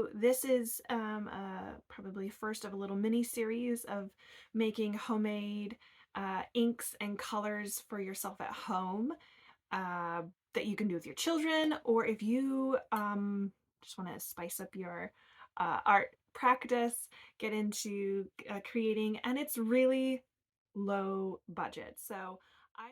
So this is probably first of a little mini series of making homemade inks and colors for yourself at home uh, that you can do with your children, or if you just want to spice up your art practice, get into creating, and it's really low budget. So I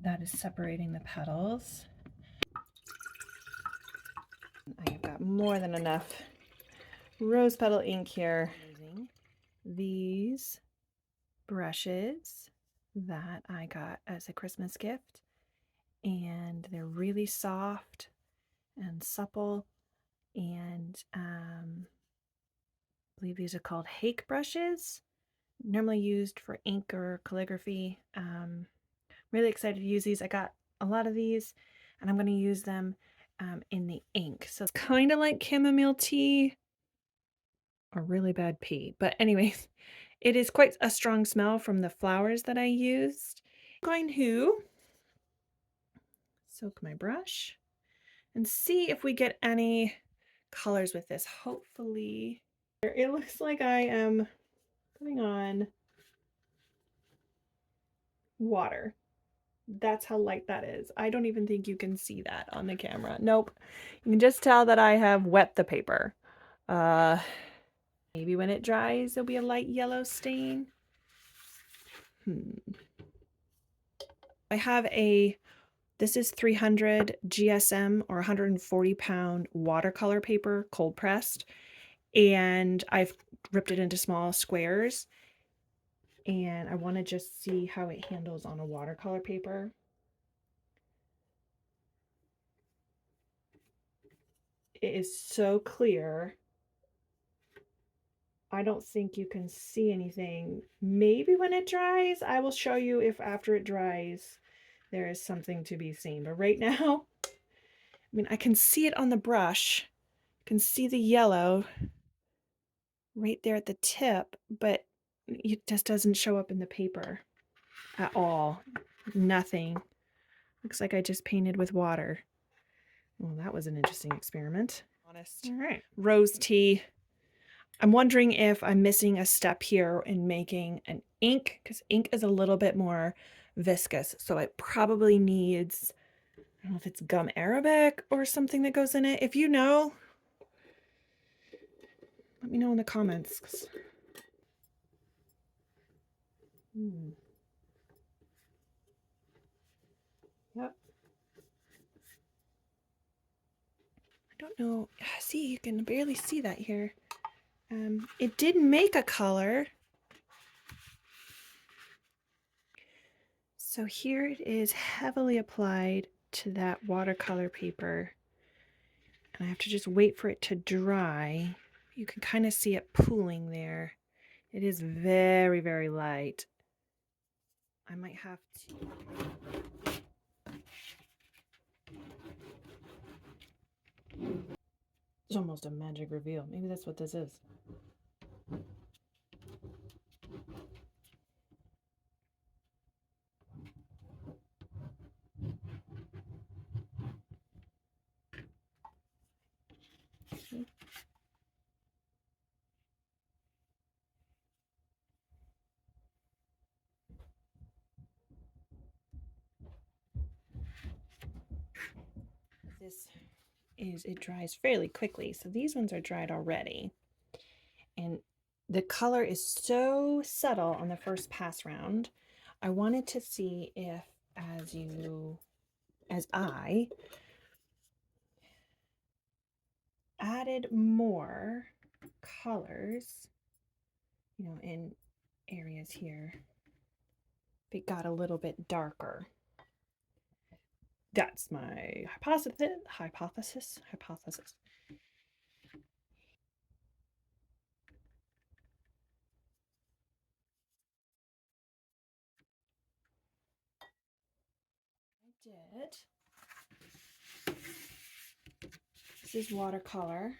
that is separating the petals. I've got more than enough rose petal ink here. Using these brushes that I got as a Christmas gift, and they're really soft and supple, and I believe these are called Hake brushes, normally used for ink or calligraphy. Really excited to use these. I got a lot of these and I'm going to use them in the ink. So it's kind of like chamomile tea or really bad pee. But anyways, it is quite a strong smell from the flowers that I used. I'm going to soak my brush and see if we get any colors with this. Hopefully. It looks like I am putting on water. That's how light that is. I don't even think you can see that on the camera. Nope. You can just tell that I have wet the paper. Maybe when it dries, there'll be a light yellow stain. I have this is 300 GSM or 140-pound watercolor paper, cold pressed. And I've ripped it into small squares. And I want to just see how it handles on a watercolor paper. It is so clear. I don't think you can see anything. Maybe when it dries, I will show you if after it dries, there is something to be seen. But right now, I mean, I can see it on the brush. I can see the yellow right there at the tip, but it just doesn't show up in the paper at all. Nothing. Looks like I just painted with water. Well, that was an interesting experiment. Honest. All right. Rose tea. I'm wondering if I'm missing a step here in making an ink, because ink is a little bit more viscous. So it probably needs, I don't know if it's gum arabic or something that goes in it. If you know, let me know in the comments. Yep. I don't know. See, you can barely see that here. It did make a color. So here it is heavily applied to that watercolor paper. And I have to just wait for it to dry. You can kind of see it pooling there. It is very, very light. I might have to... It's almost a magic reveal. Maybe that's what this is. This is, it dries fairly quickly. So these ones are dried already. And the color is so subtle on the first pass round. I wanted to see if as I added more colors, you know, in areas here, it got a little bit darker. That's my hypothesis. I did. This is watercolor.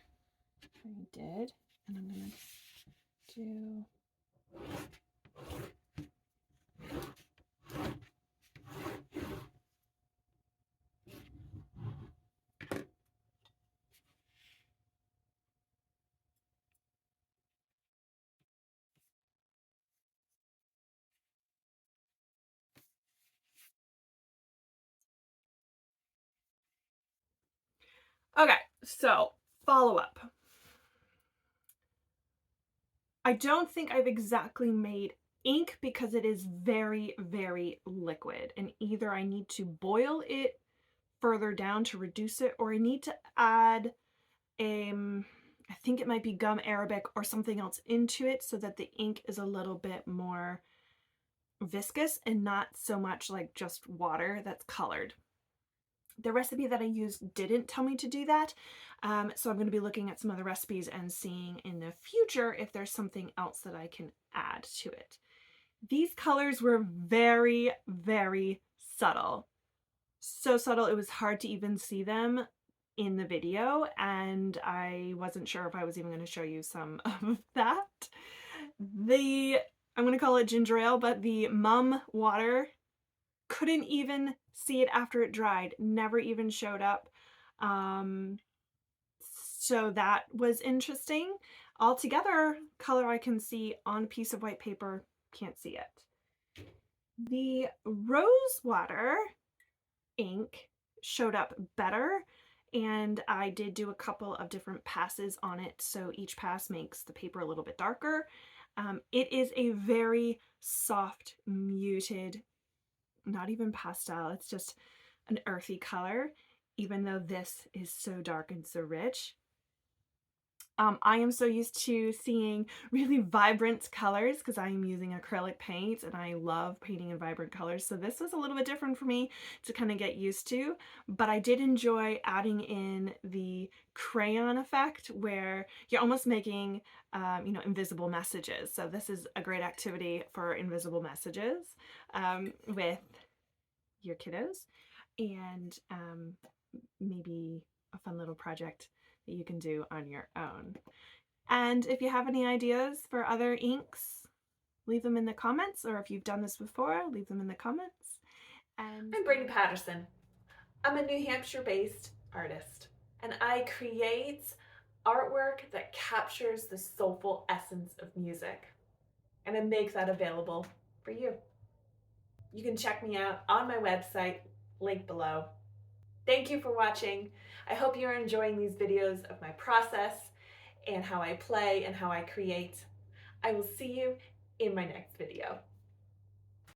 I did. And I'm going to do. Okay, so follow up. I don't think I've exactly made ink because it is very, very liquid, and either I need to boil it further down to reduce it, or I need to add I think it might be gum arabic or something else into it so that the ink is a little bit more viscous and not so much like just water that's colored. The recipe that I used didn't tell me to do that, so I'm going to be looking at some other recipes and seeing in the future if there's something else that I can add to it. These colors were very, very subtle. So subtle it was hard to even see them in the video, and I wasn't sure if I was even going to show you some of that. I'm going to call it ginger ale, but the mum water, couldn't even see it after it dried, never even showed up. So that was interesting. Altogether, color I can see on a piece of white paper, can't see it. The rose water ink showed up better, and I did do a couple of different passes on it, so each pass makes the paper a little bit darker. It is a very soft, muted, not even pastel, it's just an earthy color, even though this is so dark and so rich. I am so used to seeing really vibrant colors because I am using acrylic paint and I love painting in vibrant colors. So this was a little bit different for me to kind of get used to, but I did enjoy adding in the crayon effect where you're almost making, invisible messages. So this is a great activity for invisible messages with your kiddos, and maybe a fun little project that you can do on your own. And if you have any ideas for other inks, leave them in the comments, or if you've done this before, leave them in the comments. And I'm Brittany Patterson. I'm a New Hampshire-based artist, and I create artwork that captures the soulful essence of music, and I make that available for you. You can check me out on my website, link below. Thank you for watching. I hope you're enjoying these videos of my process and how I play and how I create. I will see you in my next video.